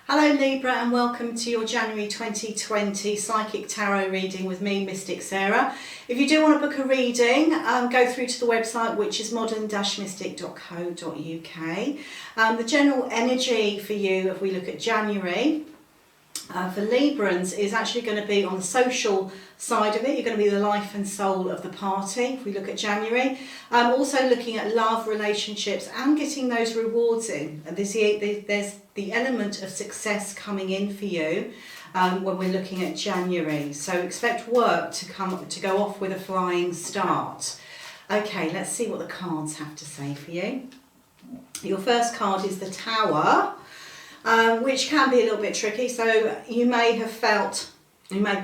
Hello Libra, and welcome to your January 2020 Psychic Tarot reading with me, Mystic Sarah. If you do want to book a reading, go through to the website, which is modern-mystic.co.uk. The general energy for you, if we look at January, for Librans, is actually going to be on the social side of it. You're going to be the life and soul of the party if we look at January. Also looking at love, relationships, and getting those rewards in. There's the element of success coming in for you when we're looking at January. So expect work to go off with a flying start. Okay, let's see what the cards have to say for you. Your first card is the Tower. Which can be a little bit tricky. So you may be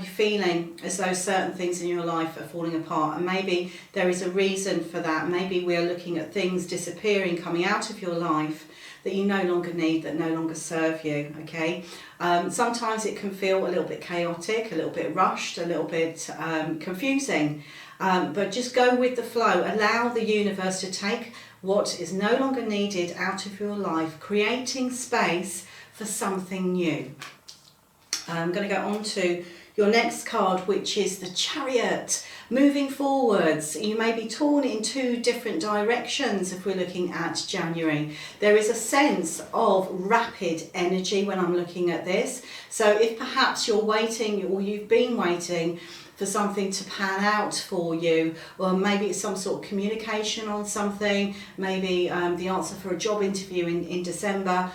feeling as though certain things in your life are falling apart, and maybe there is a reason for that. Maybe we're looking at things disappearing, coming out of your life that you no longer need, that no longer serve you, okay? Sometimes it can feel a little bit chaotic, a little bit rushed, a little bit confusing, but just go with the flow. Allow the universe to take what is no longer needed out of your life, creating space for something new. I'm going to go on to your next card, which is the Chariot. Moving forwards, you may be torn in two different directions if we're looking at January. There is a sense of rapid energy when I'm looking at this. So if perhaps you're waiting, or you've been waiting for something to pan out for you, or maybe it's some sort of communication on something, maybe the answer for a job interview in December,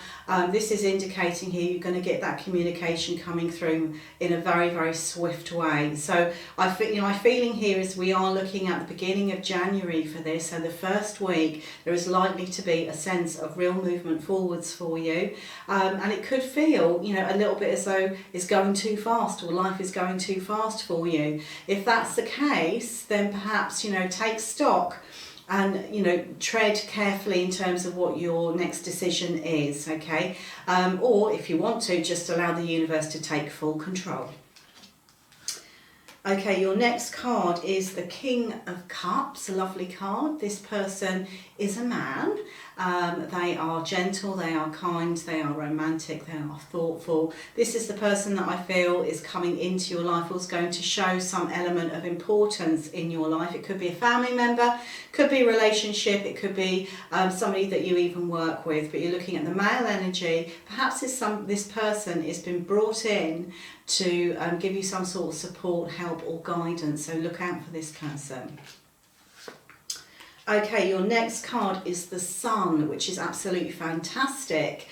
this is indicating here you're going to get that communication coming through in a very, very swift way. So my feeling here is we are looking at the beginning of January for this, so the first week there is likely to be a sense of real movement forwards for you, and it could feel a little bit as though it's going too fast, or life is going too fast for you. If that's the case, then perhaps take stock and tread carefully in terms of what your next decision is, okay? Or if you want to, just allow the universe to take full control. Okay, your next card is the King of Cups, a lovely card. This person is a man. They are gentle, they are kind, they are romantic, they are thoughtful. This is the person that I feel is coming into your life, or is going to show some element of importance in your life. It could be a family member, could be a relationship, it could be somebody that you even work with, but you're looking at the male energy. Perhaps this person has been brought in to give you some sort of support, help or guidance, so look out for this person. Okay, your next card is the Sun, which is absolutely fantastic,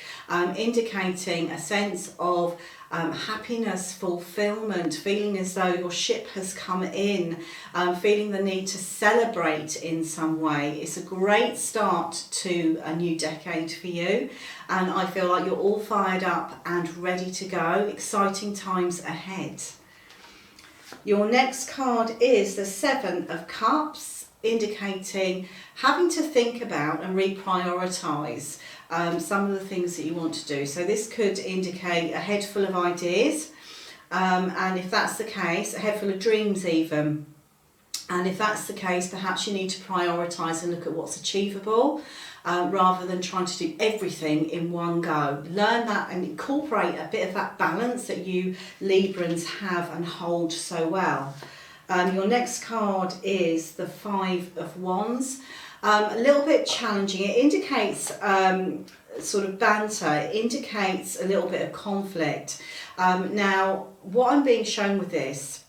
indicating a sense of happiness, fulfillment, feeling as though your ship has come in, feeling the need to celebrate in some way. It's a great start to a new decade for you, and I feel like you're all fired up and ready to go. Exciting times ahead. Your next card is the Seven of Cups, indicating having to think about and reprioritise some of the things that you want to do. So this could indicate a head full of ideas, and if that's the case, a head full of dreams even. And if that's the case, perhaps you need to prioritise and look at what's achievable, rather than trying to do everything in one go. Learn that and incorporate a bit of that balance that you Librans have and hold so well. Your next card is the Five of Wands. A little bit challenging. It indicates sort of banter. It indicates a little bit of conflict. Now, what I'm being shown with this,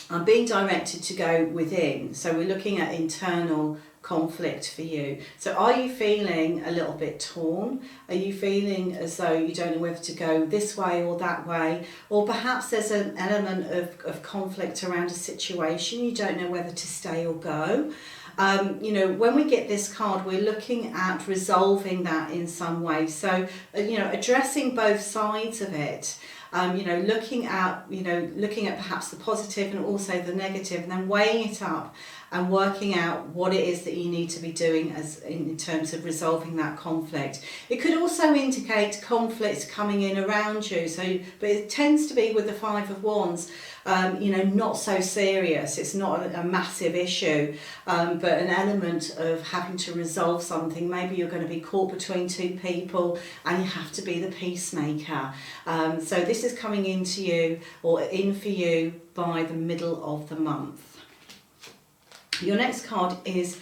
I'm being directed to go within. So we're looking at internal conflict for you. So are you feeling a little bit torn? Are you feeling as though you don't know whether to go this way or that way? Or perhaps there's an element of conflict around a situation. You don't know whether to stay or go. When we get this card, we're looking at resolving that in some way. So, addressing both sides of it. Looking at perhaps the positive and also the negative, and then weighing it up and working out what it is that you need to be doing as in terms of resolving that conflict. It could also indicate conflicts coming in around you, but it tends to be with the Five of Wands, not so serious. It's not a massive issue, but an element of having to resolve something. Maybe you're going to be caught between two people and you have to be the peacemaker. So this is coming into you, or in for you, by the middle of the month. Your next card is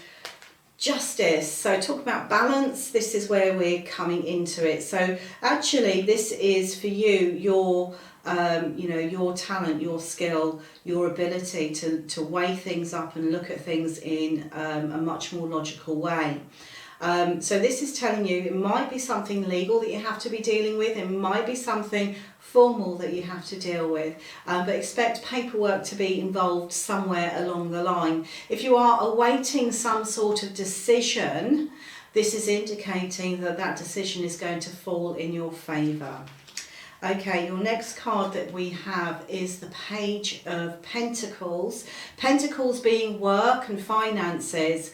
Justice. So talk about balance. This is where we're coming into it. So actually this is for you, your talent, your skill, your ability to weigh things up and look at things in a much more logical way. So this is telling you it might be something legal that you have to be dealing with. It might be something formal that you have to deal with, but expect paperwork to be involved somewhere along the line. If you are awaiting some sort of decision, this is indicating that that decision is going to fall in your favour. Okay, your next card that we have is the Page of Pentacles. Pentacles being work and finances.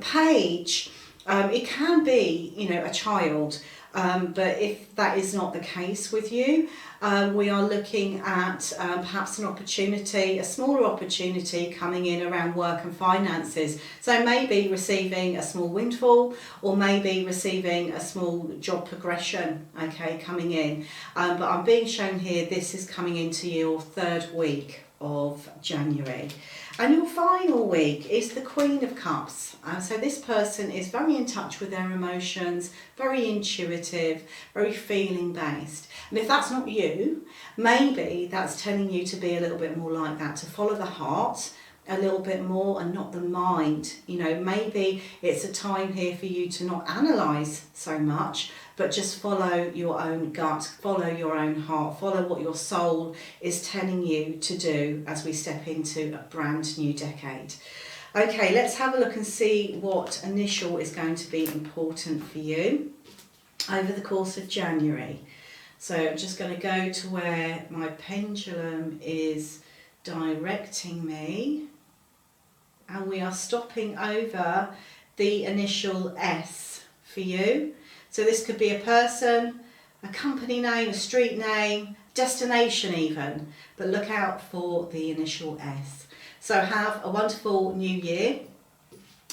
Page, it can be, a child. But if that is not the case with you, we are looking at perhaps an opportunity, a smaller opportunity coming in around work and finances. So maybe receiving a small windfall, or maybe receiving a small job progression, okay, coming in. But I'm being shown here, this is coming into your third week of January. And your final week is the Queen of Cups. So this person is very in touch with their emotions, very intuitive, very feeling based. And if that's not you, maybe that's telling you to be a little bit more like that, to follow the heart a little bit more and not the mind. Maybe it's a time here for you to not analyse so much, but just follow your own gut, follow your own heart, follow what your soul is telling you to do as we step into a brand new decade. Okay, let's have a look and see what initial is going to be important for you over the course of January. So I'm just going to go to where my pendulum is directing me, and we are stopping over the initial S for you. So this could be a person, a company name, a street name, destination even, but look out for the initial S. So have a wonderful new year,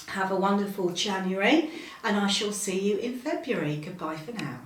have a wonderful January, and I shall see you in February. Goodbye for now.